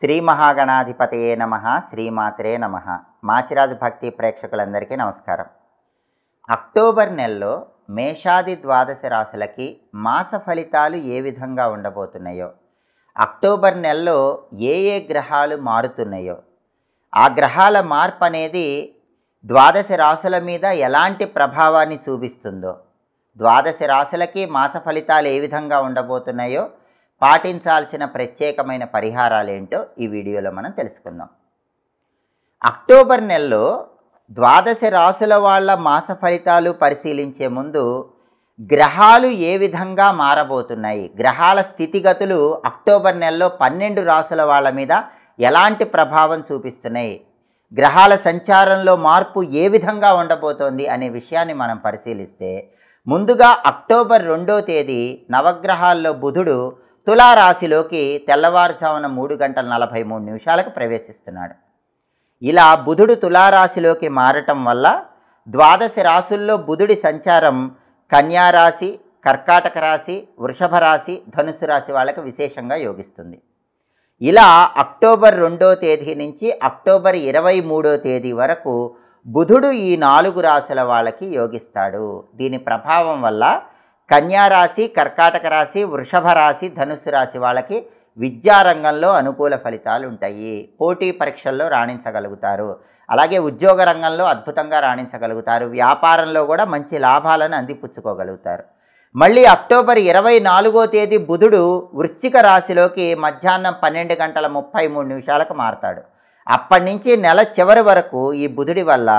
శ్రీ మహాగణాధిపతయే నమః. శ్రీమాత్రే నమః. మాచిరాజు భక్తి ప్రేక్షకులందరికీ నమస్కారం. అక్టోబర్ నెలలో మేషాది ద్వాదశ రాశులకి మాస ఫలితాలు ఏ విధంగా ఉండబోతున్నాయో, అక్టోబర్ నెలలో ఏ గ్రహాలు మారుతున్నాయో, ఆ గ్రహాల మార్పు అనేది ద్వాదశ రాశుల మీద ఎలాంటి ప్రభావాన్ని చూపిస్తుందో, ద్వాదశ రాశులకి మాస ఫలితాలు ఏ విధంగా ఉండబోతున్నాయో, పాటించాల్సిన ప్రత్యేకమైన పరిహారాలు ఏంటో ఈ వీడియోలో మనం తెలుసుకుందాం. అక్టోబర్ నెలలో ద్వాదశ రాశుల వాళ్ళ మాస ఫలితాలు పరిశీలించే ముందు గ్రహాలు ఏ విధంగా మారబోతున్నాయి, గ్రహాల స్థితిగతులు అక్టోబర్ నెలలో 12 రాశుల వాళ్ళ మీద ఎలాంటి ప్రభావం చూపిస్తున్నాయి, గ్రహాల సంచారంలో మార్పు ఏ విధంగా ఉండబోతోంది అనే విషయాన్ని మనం పరిశీలిస్తే, ముందుగా అక్టోబర్ 2వ తేదీ నవగ్రహాల్లో బుధుడు తులారాశిలోకి తెల్లవారుజామున 3:43 ప్రవేశిస్తున్నాడు. ఇలా బుధుడు తులారాశిలోకి మారటం వల్ల ద్వాదశ రాశుల్లో బుధుడి సంచారం కన్యారాశి, కర్కాటక రాశి, వృషభ రాశి, ధనుసు రాశి వాళ్ళకి విశేషంగా యోగిస్తుంది. ఇలా అక్టోబర్ 2వ తేదీ నుంచి అక్టోబర్ 23వ తేదీ వరకు బుధుడు ఈ 4 రాశుల వాళ్ళకి యోగిస్తాడు. దీని ప్రభావం వల్ల కన్యారాశి, కర్కాటక రాశి, వృషభ రాశి, ధనుస్సు రాశి వాళ్ళకి విద్యారంగంలో అనుకూల ఫలితాలు ఉంటాయి. పోటీ పరీక్షల్లో రాణించగలుగుతారు. అలాగే ఉద్యోగ రంగంలో అద్భుతంగా రాణించగలుగుతారు. వ్యాపారంలో కూడా మంచి లాభాలను అందిపుచ్చుకోగలుగుతారు. మళ్ళీ అక్టోబర్ 24వ తేదీ బుధుడు వృశ్చిక రాశిలోకి మధ్యాహ్నం 12:33 మారతాడు. అప్పటి నుంచి నెల చివరి వరకు ఈ బుధుడి వల్ల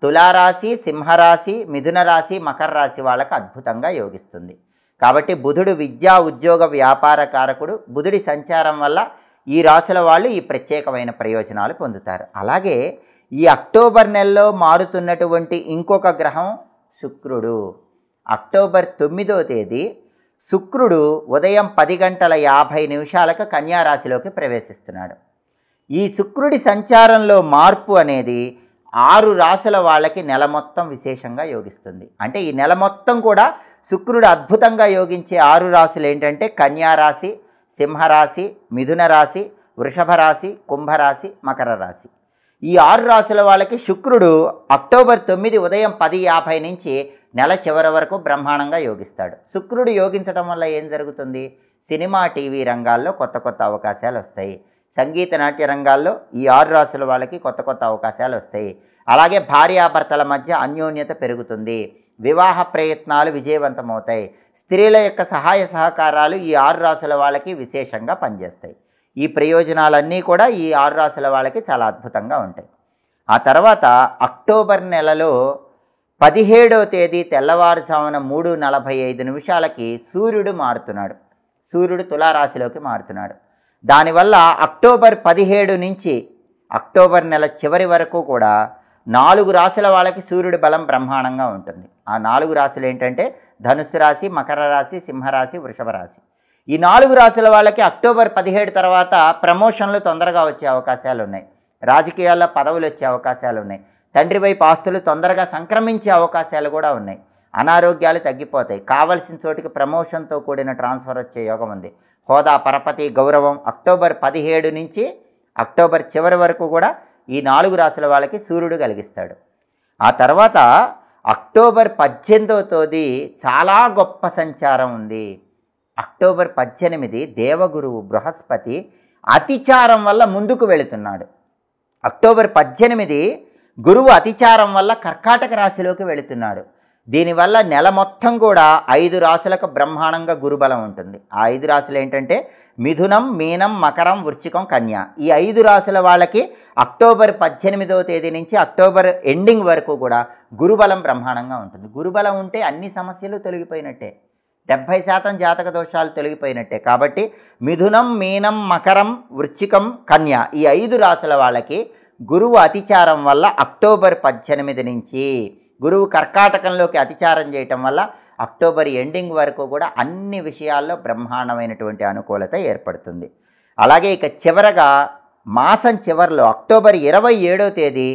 తులారాశి, సింహరాశి, మిథున రాశి, మకర రాశి వాళ్ళకు అద్భుతంగా యోగిస్తుంది. కాబట్టి బుధుడు విద్యా, ఉద్యోగ, వ్యాపార కారకుడు. బుధుడి సంచారం వల్ల ఈ రాశుల వాళ్ళు ఈ ప్రత్యేకమైన ప్రయోజనాలు పొందుతారు. అలాగే ఈ అక్టోబర్ నెలలో మారుతున్నటువంటి ఇంకొక గ్రహం శుక్రుడు. అక్టోబర్ 9వ తేదీ శుక్రుడు ఉదయం 10:50 కన్యారాశిలోకి ప్రవేశిస్తున్నాడు. ఈ శుక్రుడి సంచారంలో మార్పు అనేది 6 రాశుల వాళ్ళకి నెల మొత్తం విశేషంగా యోగిస్తుంది. అంటే ఈ నెల మొత్తం కూడా శుక్రుడు అద్భుతంగా యోగించే 6 రాశులు ఏంటంటే కన్యారాశి, సింహరాశి, మిథున రాశి, వృషభ రాశి, కుంభరాశి, మకర రాశి. ఈ 6 రాశుల వాళ్ళకి శుక్రుడు అక్టోబర్ 9 ఉదయం 10:50 నుంచి నెల చివరి వరకు బ్రహ్మాండంగా యోగిస్తాడు. శుక్రుడు యోగించడం వల్ల ఏం జరుగుతుంది? సినిమా, టీవీ రంగాల్లో కొత్త అవకాశాలు వస్తాయి. సంగీత, నాట్య రంగాల్లో ఈ 6 రాశుల వాళ్ళకి కొత్త అవకాశాలు వస్తాయి. అలాగే భార్యాభర్తల మధ్య అన్యోన్యత పెరుగుతుంది. వివాహ ప్రయత్నాలు విజయవంతమవుతాయి. స్త్రీల యొక్క సహాయ సహకారాలు ఈ 6 రాశుల వాళ్ళకి విశేషంగా పనిచేస్తాయి. ఈ ప్రయోజనాలన్నీ కూడా ఈ 6 రాశుల వాళ్ళకి చాలా అద్భుతంగా ఉంటాయి. ఆ తర్వాత అక్టోబర్ నెలలో 17వ తేదీ తెల్లవారుజామున 3:45 సూర్యుడు మారుతున్నాడు. సూర్యుడు తులారాశిలోకి మారుతున్నాడు. దానివల్ల అక్టోబర్ 17 నుంచి అక్టోబర్ నెల చివరి వరకు కూడా 4 రాశుల వాళ్ళకి సూర్యుడి బలం బ్రహ్మాండంగా ఉంటుంది. ఆ 4 రాశులు ఏంటంటే ధనుస్సు రాశి, మకర రాశి, సింహరాశి, వృషభ రాశి. ఈ 4 రాశుల వాళ్ళకి అక్టోబర్ 17 తర్వాత ప్రమోషన్లు తొందరగా వచ్చే అవకాశాలు ఉన్నాయి. రాజకీయాల్లో పదవులు వచ్చే అవకాశాలు ఉన్నాయి. తండ్రి వైపు ఆస్తులు తొందరగా సంక్రమించే అవకాశాలు కూడా ఉన్నాయి. అనారోగ్యాలు తగ్గిపోతాయి. కావలసిన చోటికి ప్రమోషన్తో కూడిన ట్రాన్స్ఫర్ వచ్చే యోగం ఉంది. హోదా, పరపతి, గౌరవం అక్టోబర్ 17 నుంచి అక్టోబర్ చివరి వరకు కూడా ఈ 4 రాశుల వాళ్ళకి సూర్యుడు కలిగిస్తాడు. ఆ తర్వాత అక్టోబర్ 18వ తేదీ చాలా గొప్ప సంచారం ఉంది. అక్టోబర్ 18 దేవగురువు బృహస్పతి అతిచారం వల్ల ముందుకు వెళుతున్నాడు. అక్టోబర్ 18 గురువు అతిచారం వల్ల కర్కాటక రాశిలోకి వెళుతున్నాడు. దీనివల్ల నెల మొత్తం కూడా 5 రాశులకు బ్రహ్మాండంగా గురుబలం ఉంటుంది. ఆ 5 రాశులు ఏంటంటే మిథునం, మీనం, మకరం, వృశ్చికం, కన్య. ఈ 5 రాశుల వాళ్ళకి అక్టోబర్ 18వ తేదీ నుంచి అక్టోబర్ ఎండింగ్ వరకు కూడా గురుబలం బ్రహ్మాండంగా ఉంటుంది. గురుబలం ఉంటే అన్ని సమస్యలు తొలగిపోయినట్టే. 70% జాతక దోషాలు తొలగిపోయినట్టే. కాబట్టి మిథునం, మీనం, మకరం, వృశ్చికం, కన్య ఈ 5 రాశుల వాళ్ళకి గురువు అతిచారం వల్ల అక్టోబర్ 18 నుంచి గురువు కర్కాటకంలోకి అతిచారం చేయటం వల్ల అక్టోబర్ ఎండింగ్ వరకు కూడా అన్ని విషయాల్లో బ్రహ్మాండమైనటువంటి అనుకూలత ఏర్పడుతుంది. అలాగే ఇక చివరగా మాసం చివరిలో అక్టోబర్ 27వ తేదీ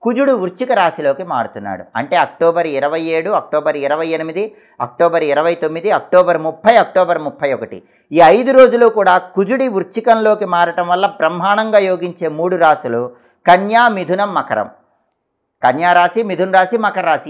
కుజుడు వృశ్చిక రాశిలోకి మారుతున్నాడు. అంటే October 27, October 28, October 29, October 30, October 31 ఈ 5 రోజులు కూడా కుజుడి వృశ్చికంలోకి మారటం వల్ల బ్రహ్మాండంగా యోగించే 3 రాశులు కన్యా, మిథునం, మకరం. కన్యా రాశి, మిథున రాశి, మకర రాశి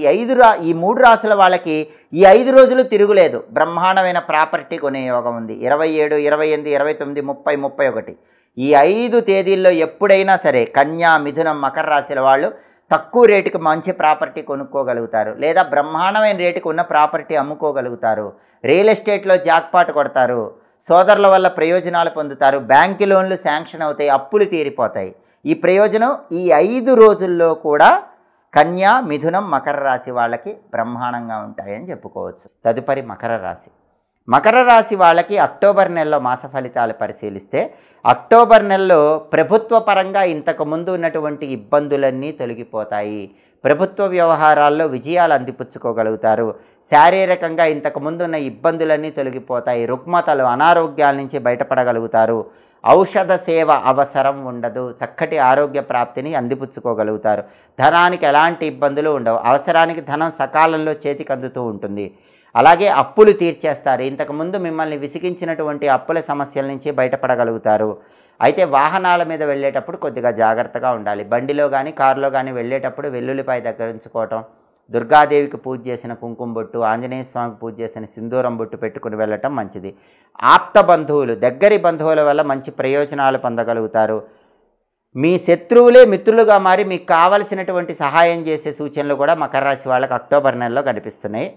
ఈ 3 రాశుల వాళ్ళకి ఈ 5 రోజులు తిరుగులేదు. బ్రహ్మాండమైన ప్రాపర్టీ కొనే యోగం ఉంది. 27, 28, 29, 30, 31 ఈ 5 తేదీల్లో ఎప్పుడైనా సరే కన్యా, మిథునం, మకర రాశుల వాళ్ళు తక్కువ రేటుకి మంచి ప్రాపర్టీ కొనుక్కోగలుగుతారు, లేదా బ్రహ్మాండమైన రేటుకి ఉన్న ప్రాపర్టీ అమ్ముకోగలుగుతారు, రియల్ ఎస్టేట్లో జాక్పాట్ కొడతారు, సోదరుల వల్ల ప్రయోజనాలు పొందుతారు, బ్యాంకు లోన్లు శాంక్షన్ అవుతాయి, అప్పులు తీరిపోతాయి. ఈ ప్రయోజనం ఈ 5 రోజుల్లో కూడా కన్యా, మిథునం, మకర రాశి వాళ్ళకి బ్రహ్మాండంగా ఉంటాయని చెప్పుకోవచ్చు. తదుపరి మకర రాశి. మకర రాశి వాళ్ళకి అక్టోబర్ నెలలో మాస ఫలితాలు పరిశీలిస్తే అక్టోబర్ నెలలో ప్రభుత్వ పరంగా ఇంతకుముందు ఉన్నటువంటి ఇబ్బందులన్నీ తొలగిపోతాయి. ప్రభుత్వ వ్యవహారాల్లో విజయాలు అందిపుచ్చుకోగలుగుతారు. శారీరకంగా ఇంతకుముందు ఉన్న ఇబ్బందులన్నీ తొలగిపోతాయి. రుగ్మతలు, అనారోగ్యాల నుంచి బయటపడగలుగుతారు. ఔషధ సేవ అవసరం ఉండదు. చక్కటి ఆరోగ్య ప్రాప్తిని అందిపుచ్చుకోగలుగుతారు. ధనానికి ఎలాంటి ఇబ్బందులు ఉండవు. అవసరానికి ధనం సకాలంలో చేతికి అందుతూ ఉంటుంది. అలాగే అప్పులు తీర్చేస్తారు. ఇంతకుముందు మిమ్మల్ని విసిగించినటువంటి అప్పుల సమస్యల నుంచి బయటపడగలుగుతారు. అయితే వాహనాల మీద వెళ్ళేటప్పుడు కొద్దిగా జాగ్రత్తగా ఉండాలి. బండిలో కానీ కారులో కానీ వెళ్ళేటప్పుడు వెల్లుల్లిపాయ దగ్గర ఉంచుకోవటం, దుర్గాదేవికి పూజ చేసిన కుంకుమ బొట్టు, ఆంజనేయ స్వామికి పూజ చేసిన సింధూరం బొట్టు పెట్టుకుని వెళ్ళటం మంచిది. ఆప్త బంధువులు, దగ్గరి బంధువుల వల్ల మంచి ప్రయోజనాలు పొందగలుగుతారు. మీ శత్రువులే మిత్రులుగా మారి మీకు కావలసినటువంటి సహాయం చేసే సూచనలు కూడా మకర రాశి వాళ్ళకి అక్టోబర్ నెలలో కనిపిస్తున్నాయి.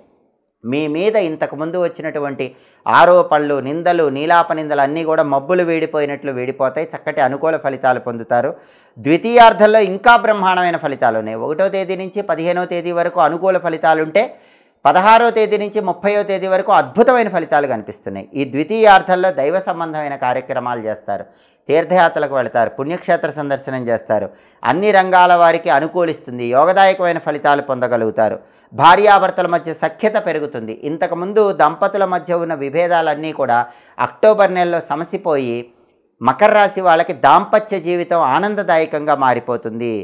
మీ మీద ఇంతకుముందు వచ్చినటువంటి ఆరోపణలు, నిందలు, నీలాప నిందలు అన్నీ కూడా మబ్బులు వేడిపోయినట్లు వేడిపోతాయి. చక్కటి అనుకూల ఫలితాలు పొందుతారు. ద్వితీయార్థంలో ఇంకా బ్రహ్మాండమైన ఫలితాలు ఉన్నాయి. 1వ తేదీ నుంచి 15వ తేదీ వరకు అనుకూల ఫలితాలు ఉంటే 16వ తేదీ నుంచి 30వ తేదీ వరకు అద్భుతమైన ఫలితాలు కనిపిస్తున్నాయి. ఈ ద్వితీయార్థంలో దైవ సంబంధమైన కార్యక్రమాలు చేస్తారు, తీర్థయాత్రలకు వెళతారు, పుణ్యక్షేత్ర సందర్శనం చేస్తారు. అన్ని రంగాల వారికి అనుకూలిస్తుంది. యోగదాయకమైన ఫలితాలు పొందగలుగుతారు. భార్యాభర్తల మధ్య సఖ్యత పెరుగుతుంది. ఇంతకుముందు దంపతుల మధ్య ఉన్న విభేదాలన్నీ కూడా అక్టోబర్ నెలలో సమసిపోయి మకర రాశి వాళ్ళకి దాంపత్య జీవితం ఆనందదాయకంగా మారిపోతుంది.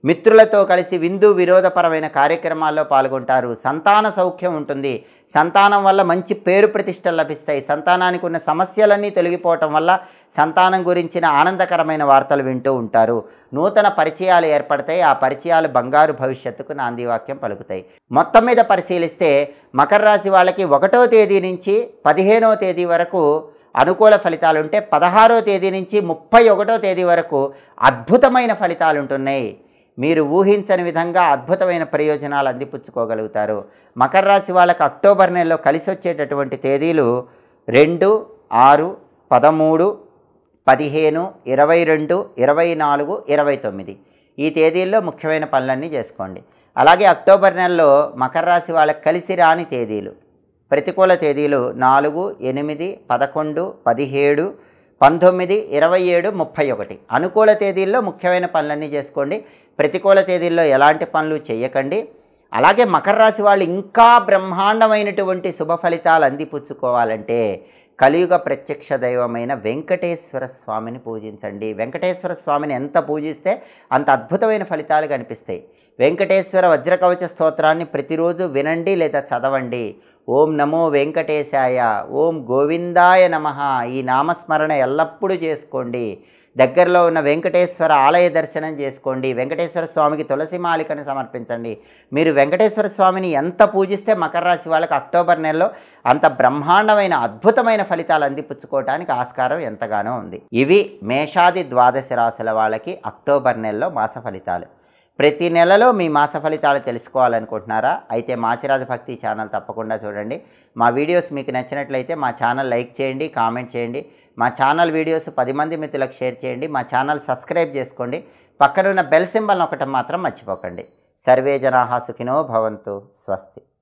మిత్రులతో కలిసి విందు వినోదపరమైన కార్యక్రమాల్లో పాల్గొంటారు. సంతాన సౌఖ్యం ఉంటుంది. సంతానం వల్ల మంచి పేరు ప్రతిష్టలు లభిస్తాయి. సంతానానికి ఉన్న సమస్యలన్నీ తొలగిపోవటం వల్ల సంతానం గురించిన ఆనందకరమైన వార్తలు వింటూ ఉంటారు. నూతన పరిచయాలు ఏర్పడతాయి. ఆ పరిచయాలు బంగారు భవిష్యత్తుకు నాందివాక్యం పలుకుతాయి. మొత్తం మీద పరిశీలిస్తే మకర రాశి వాళ్ళకి 1వ తేదీ నుంచి 15వ తేదీ వరకు అనుకూల ఫలితాలు ఉంటే 16వ తేదీ నుంచి 31వ తేదీ వరకు అద్భుతమైన ఫలితాలు ఉంటున్నాయి. మీరు ఊహించని విధంగా అద్భుతమైన ప్రయోజనాలు అందిపుచ్చుకోగలుగుతారు. మకర రాశి వాళ్ళకి అక్టోబర్ నెలలో కలిసి వచ్చేటటువంటి తేదీలు 2, 6, 13, 15, 22, 24, 29 ఈ తేదీల్లో ముఖ్యమైన పనులన్నీ చేసుకోండి. అలాగే అక్టోబర్ నెలలో మకర రాశి వాళ్ళకి కలిసి రాని తేదీలు, ప్రతికూల తేదీలు 4, 8, 11, 17, 19, 27, 31 అనుకూల తేదీల్లో ముఖ్యమైన పనులన్నీ చేసుకోండి. ప్రతికూల తేదీల్లో ఎలాంటి పనులు చేయకండి. అలాగే మకర రాశి వాళ్ళు ఇంకా బ్రహ్మాండమైనటువంటి శుభ ఫలితాలు అందిపుచ్చుకోవాలంటే కలియుగ ప్రత్యక్ష దైవమైన వెంకటేశ్వర స్వామిని పూజించండి. వెంకటేశ్వర స్వామిని ఎంత పూజిస్తే అంత అద్భుతమైన ఫలితాలు కనిపిస్తాయి. వెంకటేశ్వర వజ్రకవచ స్తోత్రాన్ని ప్రతిరోజు వినండి లేదా చదవండి. ఓం నమో వెంకటేశాయ, ఓం గోవిందాయ నమః ఈ నామస్మరణ ఎల్లప్పుడూ చేసుకోండి. దగ్గరలో ఉన్న వెంకటేశ్వర ఆలయ దర్శనం చేసుకోండి. వెంకటేశ్వర స్వామికి తులసి మాలికను సమర్పించండి. మీరు వెంకటేశ్వర స్వామిని ఎంత పూజిస్తే మకర రాశి వాళ్ళకి అక్టోబర్ నెలలో అంత బ్రహ్మాండమైన అద్భుతమైన ఫలితాలు అందిపుచ్చుకోవడానికి ఆస్కారం ఎంతగానో ఉంది. ఇవి మేషాది ద్వాదశ రాశుల వాళ్ళకి అక్టోబర్ నెలలో మాస ఫలితాలు. ప్రతి నెలలో మీ మాస ఫలితాలు తెలుసుకోవాలనుకుంటున్నారా? అయితే మాచిరాజ భక్తి ఛానల్ తప్పకుండా చూడండి. మా వీడియోస్ మీకు నచ్చినట్లయితే మా ఛానల్ లైక్ చేయండి, కామెంట్ చేయండి. మా ఛానల్ వీడియోస్ 10 మంది మిత్రులకు షేర్ చేయండి. మా ఛానల్ సబ్స్క్రైబ్ చేసుకోండి. పక్కనున్న బెల్ సింబల్ నొక్కటం మాత్రం మర్చిపోకండి. సర్వే జనాః సుఖినో భవంతు. స్వస్తి.